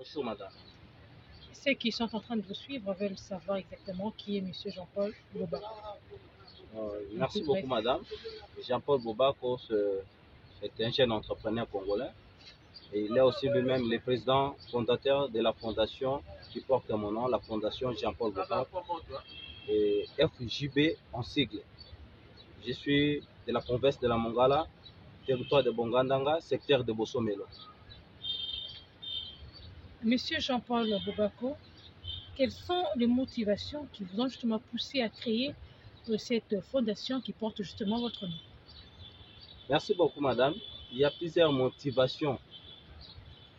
Bonjour madame. Ceux qui sont en train de vous suivre veulent savoir exactement qui est M. Jean-Paul Boba. Merci beaucoup madame. Jean-Paul Bobako, c'est un jeune entrepreneur congolais et il est aussi lui-même le président fondateur de la fondation qui porte mon nom, la fondation Jean-Paul Bobako et FJB en sigle. Je suis de la province de la Mongala, territoire de Bongandanga, secteur de Bossomelo. Monsieur Jean-Paul Bobako, quelles sont les motivations qui vous ont justement poussé à créer cette fondation qui porte justement votre nom? Merci beaucoup madame. Il y a plusieurs motivations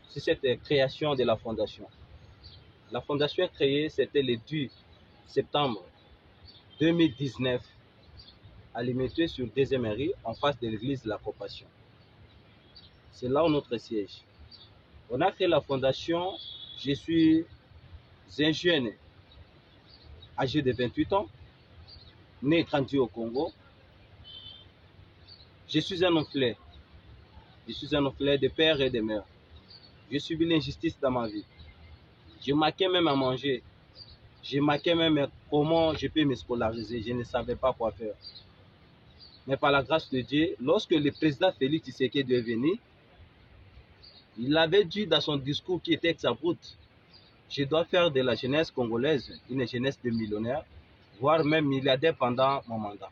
sur cette création de la fondation. La fondation créée, c'était le 10 septembre 2019 à Limité sur 2e rue, en face de l'église de la Compassion. C'est là où notre siège. On a créé la fondation. Je suis un jeune âgé de 28 ans, né et grandi au Congo. Je suis un orphelin. Je suis un orphelin de père et de mère. Je subis l'injustice dans ma vie. Je manquais même à manger. Je manquais même comment je peux me scolariser. Je ne savais pas quoi faire. Mais par la grâce de Dieu, lorsque le président Félix Tshisekedi est venu, il avait dit dans son discours qui était ex-abrupte, je dois faire de la jeunesse congolaise une jeunesse de millionnaires, voire même milliardaires pendant mon mandat.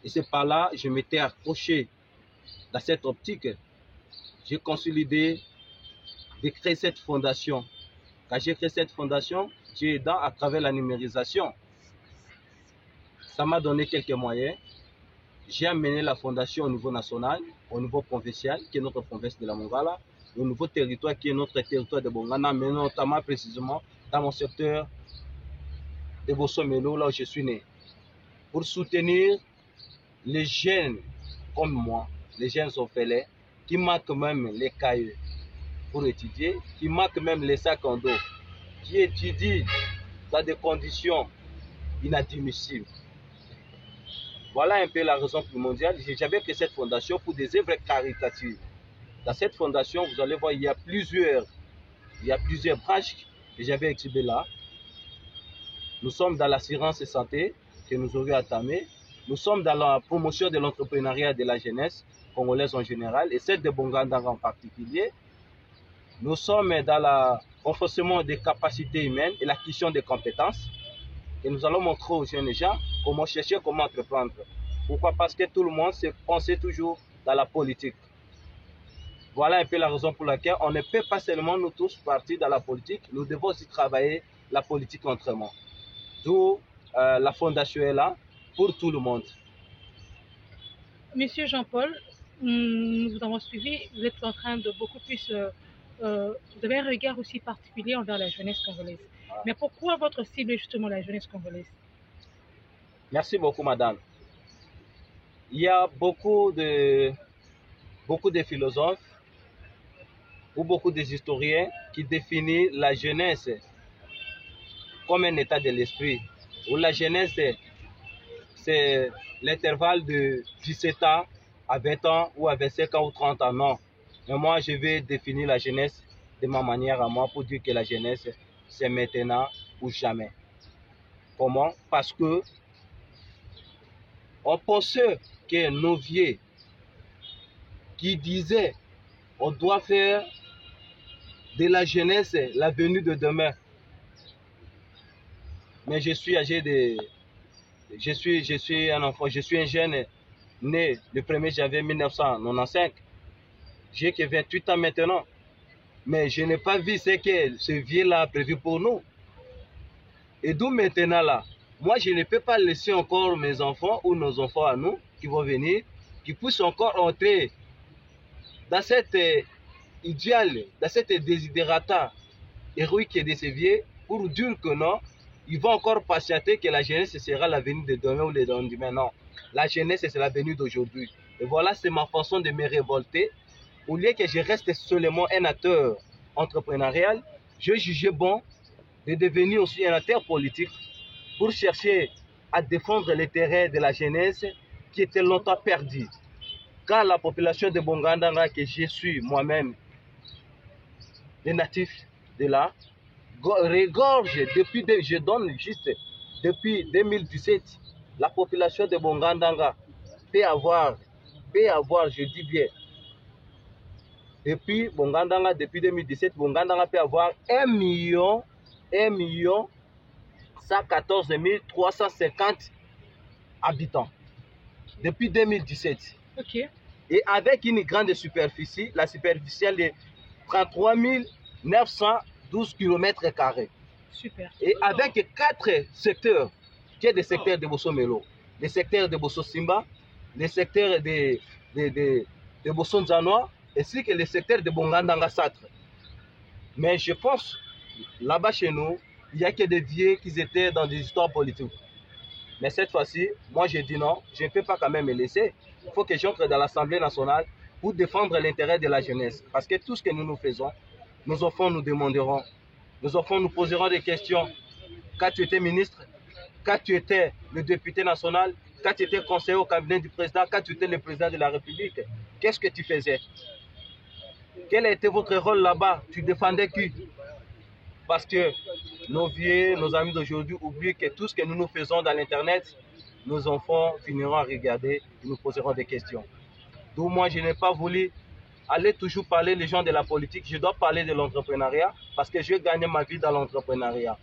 Et c'est par là que je m'étais accroché dans cette optique. J'ai consolidé de créer cette fondation. Quand j'ai créé cette fondation, j'ai aidé à travers la numérisation. Ça m'a donné quelques moyens. J'ai amené la fondation au niveau national, au niveau provincial, qui est notre province de la Mongala, au niveau territoire, qui est notre territoire de Bongana, mais notamment précisément dans mon secteur de Bossomelo, là où je suis né, pour soutenir les jeunes comme moi, les jeunes orphelins, qui manquent même les cahiers pour étudier, qui manquent même les sacs en dos, qui étudient dans des conditions inadmissibles. Voilà un peu la raison primordiale. J'avais créé cette fondation pour des œuvres caritatives. Dans cette fondation, vous allez voir, il y a plusieurs branches que j'avais exhibées là. Nous sommes dans l'assurance santé que nous aurions entamé. Nous sommes dans la promotion de l'entrepreneuriat de la jeunesse congolaise en général et celle de Bongandanga en particulier. Nous sommes dans le renforcement des capacités humaines et l'acquisition des compétences. Et nous allons montrer aux jeunes gens comment chercher, comment entreprendre. Pourquoi? Parce que tout le monde se pensait toujours dans la politique. Voilà un peu la raison pour laquelle on ne peut pas seulement nous tous partir dans la politique, nous devons aussi travailler la politique autrement. D'où la fondation est là pour tout le monde. Monsieur Jean-Paul, nous vous avons suivi, vous êtes en train de beaucoup plus... vous avez un regard aussi particulier envers la jeunesse congolaise. Mais pourquoi votre cible est justement la jeunesse congolaise? Merci beaucoup, madame. Il y a beaucoup de philosophes ou beaucoup d'historiens qui définissent la jeunesse comme un état de l'esprit. Où la jeunesse, c'est l'intervalle de 17 ans à 20 ans ou à 25 ans ou 30 ans. Non. Mais moi, je vais définir la jeunesse de ma manière à moi pour dire que la jeunesse, c'est maintenant ou jamais. Comment? Parce que on pensait que nos vieux qui disaient on doit faire de la jeunesse l'avenir de demain. Mais je suis âgé de... Je suis un enfant, je suis un jeune né le 1er janvier 1995. J'ai que 28 ans maintenant. Mais je n'ai pas vu ce que ce vieux-là a prévu pour nous. Et d'où maintenant là, moi je ne peux pas laisser encore mes enfants ou nos enfants à nous qui vont venir, qui puissent encore entrer dans cette idéal, dans cette désidérata héroïque de ces vieux pour dire que non, ils vont encore patienter que la jeunesse sera l'avenir de demain ou le lendemain. Non, la jeunesse c'est l'avenir d'aujourd'hui. Et voilà, c'est ma façon de me révolter. Au lieu que je reste seulement un acteur entrepreneurial, je jugeais bon de devenir aussi un acteur politique pour chercher à défendre les terrains de la jeunesse qui était longtemps perdue. Car la population de Bongandanga que je suis moi-même, des natifs de là regorge je donne juste depuis 2017, la population de Bongandanga peut avoir, je dis bien, depuis Bongandanga, depuis 2017, Bongandanga peut avoir 1 114 350 habitants. Depuis 2017. Ok. Et avec une grande superficie, la superficie est 33 912 km². Super. Et avec 4 secteurs, qui est des secteurs de Bosso Melo, les secteurs de Bosso Simba, les secteurs de Bosso Nzanoa, ainsi que les secteurs de Bongandanga Satre. Mais je pense, là-bas chez nous, il n'y a que des vieux qui étaient dans des histoires politiques. Mais cette fois-ci, moi je dis non, je ne peux pas quand même me laisser. Il faut que j'entre dans l'Assemblée nationale pour défendre l'intérêt de la jeunesse. Parce que tout ce que nous faisons, nos enfants nous demanderont, nos enfants nous poseront des questions. Quand tu étais ministre, quand tu étais le député national, quand tu étais conseiller au cabinet du président, quand tu étais le président de la République, qu'est-ce que tu faisais? Quel était votre rôle là-bas? Tu défendais qui? Parce que nos vieux, nos amis d'aujourd'hui oublient que tout ce que nous faisons dans l'Internet, nos enfants finiront à regarder et nous poseront des questions. Donc moi, je n'ai pas voulu aller toujours parler les gens de la politique. Je dois parler de l'entrepreneuriat parce que je vais gagner ma vie dans l'entrepreneuriat.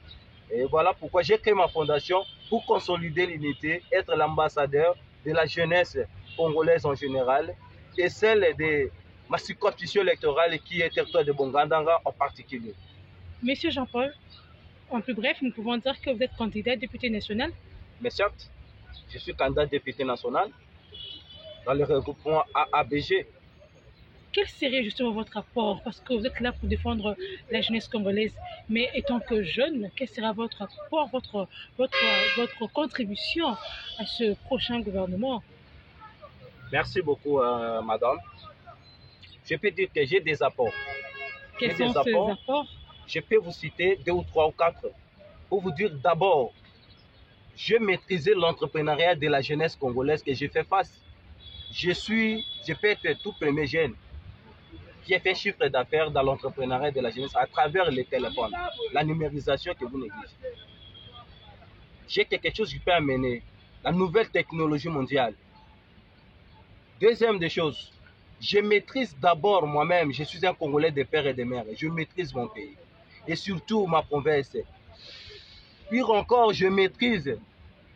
Et voilà pourquoi j'ai créé ma fondation pour consolider l'unité, être l'ambassadeur de la jeunesse congolaise en général et celle de ma circonscription électorale qui est le territoire de Bongandanga en particulier. Monsieur Jean-Paul, en plus bref, nous pouvons dire que vous êtes candidat député national. Mais certes, je suis candidat député national dans le regroupement AABG. Quel serait justement votre apport? Parce que vous êtes là pour défendre la jeunesse congolaise. Mais étant que jeune, quel sera votre apport, votre contribution à ce prochain gouvernement? Merci beaucoup, madame. Je peux dire que j'ai des apports. Quels sont ces apports? Je peux vous citer 2 ou 3 ou 4 pour vous dire d'abord, je maîtrisais l'entrepreneuriat de la jeunesse congolaise que j'ai fait face. Je peux être tout premier jeune qui a fait chiffre d'affaires dans l'entrepreneuriat de la jeunesse à travers les téléphones, la numérisation que vous négligez. J'ai quelque chose qui peut amener la nouvelle technologie mondiale. Deuxième des choses, je maîtrise d'abord moi-même, je suis un Congolais de père et de mère, je maîtrise mon pays et surtout ma province. Pire encore, je maîtrise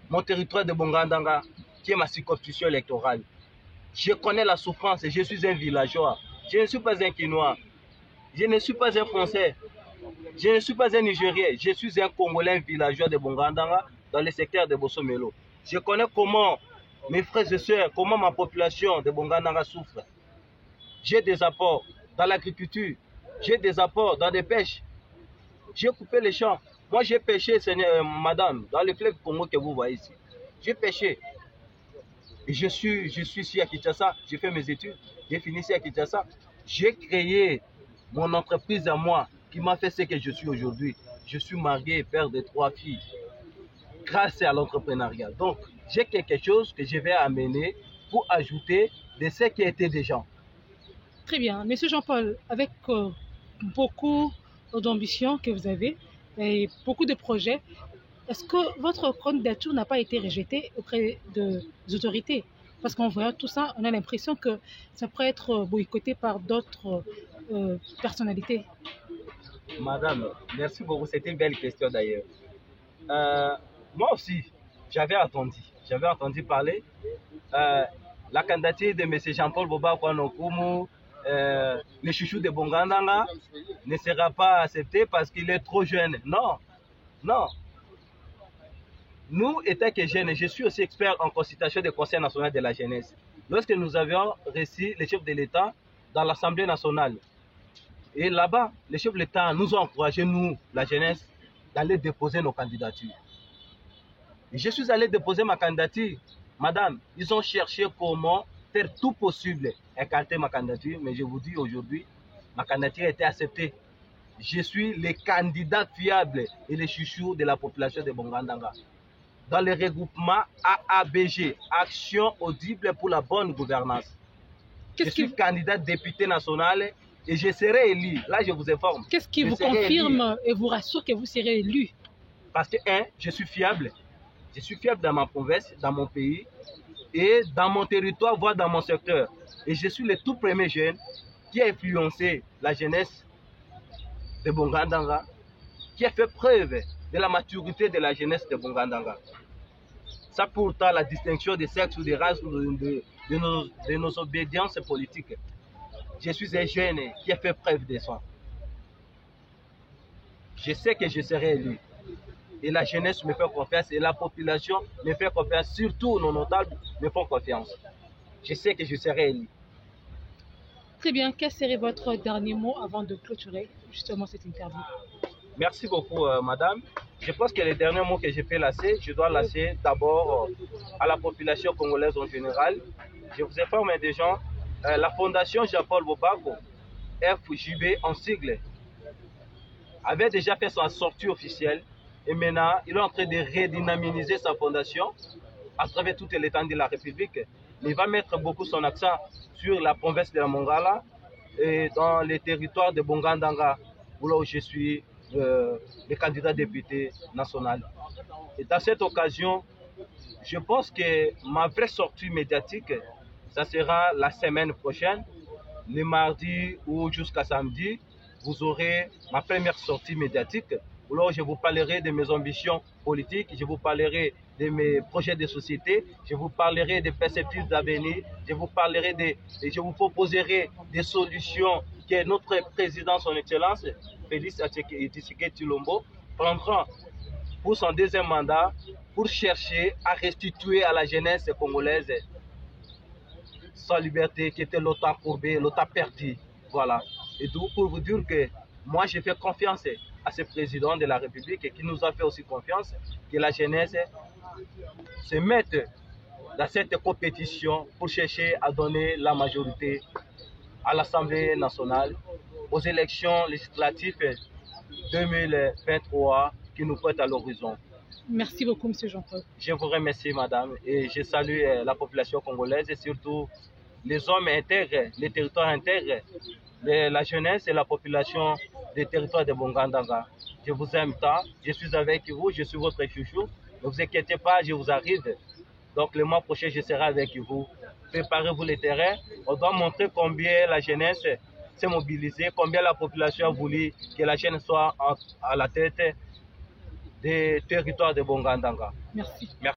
mon territoire de Bongandanga, qui est ma circonscription électorale. Je connais la souffrance et je suis un villageois. Je ne suis pas un Quinois, je ne suis pas un Français, je ne suis pas un Nigérien, je suis un Congolais, un villageois de Bongandanga dans le secteur de Bosso Melo. Je connais comment mes frères et sœurs, comment ma population de Bongandanga souffre. J'ai des apports dans l'agriculture, j'ai des apports dans des pêches. J'ai coupé les champs. Moi, j'ai pêché, madame, dans le fleuve Congo que vous voyez ici. J'ai pêché. Et je suis ici à Kinshasa. J'ai fait mes études. J'ai fini ici à Kinshasa. J'ai créé mon entreprise à moi qui m'a fait ce que je suis aujourd'hui. Je suis marié et père de 3 filles grâce à l'entrepreneuriat. Donc, j'ai quelque chose que je vais amener pour ajouter de ce qui était déjà. Très bien. Monsieur Jean-Paul, avec beaucoup d'ambition que vous avez et beaucoup de projets, est-ce que votre candidature n'a pas été rejetée auprès des autorités? Parce qu'en voyant tout ça, on a l'impression que ça pourrait être boycotté par d'autres personnalités. Madame, merci beaucoup. C'était une belle question d'ailleurs. Moi aussi, j'avais entendu parler. La candidature de M. Jean-Paul Boba Kwanokumu, le chouchou de Bongandanga, ne sera pas accepté parce qu'il est trop jeune. Non, non. Nous, étant que jeunes, je suis aussi expert en consultation du Conseil national de la jeunesse. Lorsque nous avions reçu les chefs de l'État dans l'Assemblée nationale, et là-bas, les chefs de l'État nous ont encouragé, nous, la jeunesse, d'aller déposer nos candidatures. Et je suis allé déposer ma candidature. Madame, ils ont cherché comment faire tout possible écarter ma candidature, mais je vous dis aujourd'hui, ma candidature a été acceptée. Je suis le candidat fiable et le chouchou de la population de Bongandanga. Dans le regroupement AABG, Action audible pour la bonne gouvernance. Je suis candidat député national Et je serai élu. Là, je vous informe. Qu'est-ce qui Je vous serai confirme élu. et vous rassure que vous serez élu? Parce que, je suis fiable. Je suis fiable dans ma province, dans mon pays, et dans mon territoire, voire dans mon secteur. Et je suis le tout premier jeune qui a influencé la jeunesse de Bongandanga, qui a fait preuve de la maturité de la jeunesse de Bongandanga. Ça pourtant la distinction des sexes ou des races ou de nos obédiences politiques. Je suis un jeune qui a fait preuve de ça. Je sais que je serai élu. Et la jeunesse me fait confiance et la population me fait confiance. Surtout nos notables me font confiance. Je sais que je serai élu. Très bien. Quel serait votre dernier mot avant de clôturer justement cette interview? Merci beaucoup, madame. Je pense que les derniers mots que je peux lasser, je dois lasser d'abord à la population congolaise en général. Je vous informe des gens, la fondation Jean-Paul Bobako, FJB en sigle, avait déjà fait sa sortie officielle et maintenant il est en train de redynamiser sa fondation à travers toute l'étendue de la République. Il va mettre beaucoup son accent sur la province de la Mongala et dans les territoires de Bongandanga, où je suis le candidat député national. Et dans cette occasion, je pense que ma vraie sortie médiatique, ça sera la semaine prochaine, le mardi ou jusqu'à samedi, vous aurez ma première sortie médiatique, où je vous parlerai de mes ambitions politiques, je vous parlerai de mes projets de société, je vous parlerai des perspectives d'avenir, je vous proposerai des solutions que notre président, son Excellence, Félix Tshisekedi Tshilombo, prendra pour son deuxième mandat pour chercher à restituer à la jeunesse congolaise sa liberté qui était longtemps courbée, longtemps perdue. Voilà. Et donc pour vous dire que moi je fais confiance à ce président de la République et qui nous a fait aussi confiance que la jeunesse se mette dans cette compétition pour chercher à donner la majorité à l'Assemblée nationale aux élections législatives 2023 qui nous pointent à l'horizon. Merci beaucoup, M. Jean-Paul. Je vous remercie, madame, et je salue la population congolaise et surtout les hommes intègres, les territoires intègres, la jeunesse et la population des territoires de Bongandanga. Je vous aime tant, je suis avec vous, je suis votre chouchou. Ne vous inquiétez pas, je vous arrive. Donc le mois prochain, je serai avec vous. Préparez-vous les terrains. On doit montrer combien la jeunesse s'est mobilisée, combien la population a voulu que la jeunesse soit à la tête des territoires de Bongandanga. Merci. Merci.